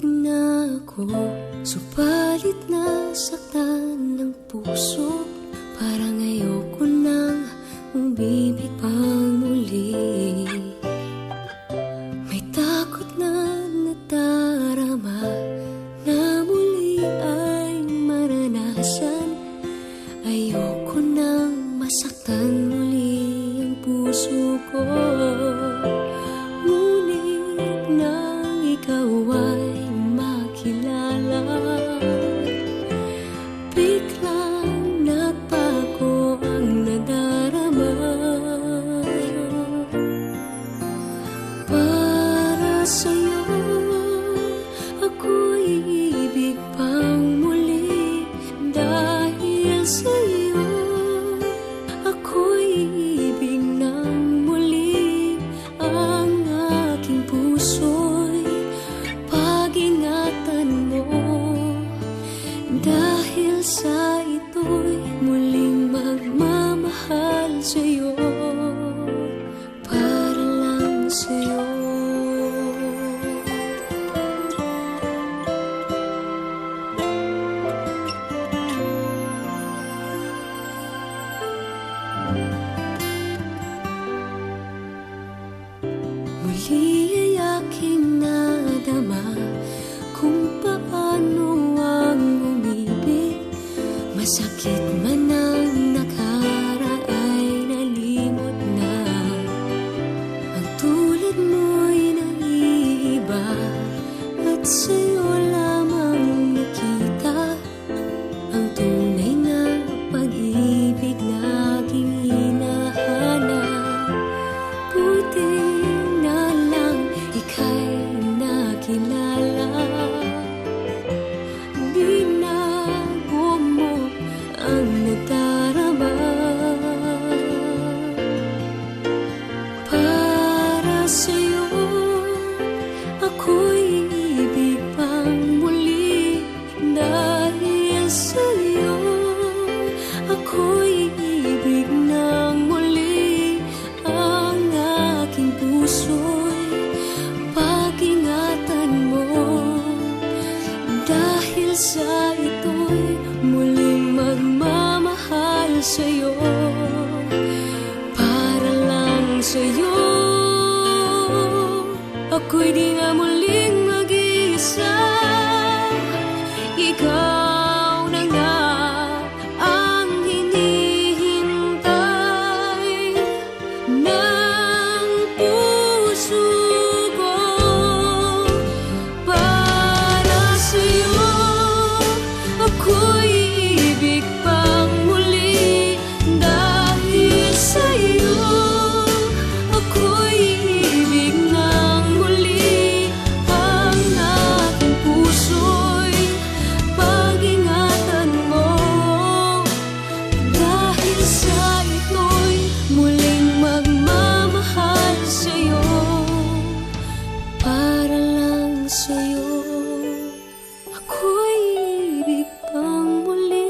na ako, subalit nasaktan ng puso. Parang ayoko nang umibig pang muli. May takot na nadarama na muli ay maranasan. Ayoko nang masaktan muli ang puso ko. Ngunit nang ikaw ay makilala, biglang nagbago ang nadarama. Para sa'yo ako'y ibig pang muli. Dahil sa'yo ako'y ibig ng muli. Ang aking puso'y pag-ingatan mo. Dahil sa ito'y muling magmamahal sa'yo, para lang sa'yo. Muli ay aking nadama kung paano ang umibig. Masakit man ang nakaraan nalimot na. Ang tulad mo'y naiiba at sa'yo lamang nakita ang tunay na pag-ibig na aking hinahanap. Buti na lang ika'y nakilala. Binago mo ang nadarama. Para sa'yo ako'y ibig pang muli. Dahil sa'yo ako'y ibig ng muli. Ang aking puso'y pag-ingatan mo. Dahil sa ito'y muling magmamahal sa'yo, para lang sa'yo. Ako'y di nga muling mag-iisa. Ikaw na nga ang hinihintay ng puso ko. Para sa'yo ako'y ibig pang muli. Dahil sa'yo ako'y ibig ng muli. Ang aking puso'y pag-ingatan mo. Dahil sa ito'y muling magmamahal sa'yo, para lang sa'yo. Ako'y ibig pang muli.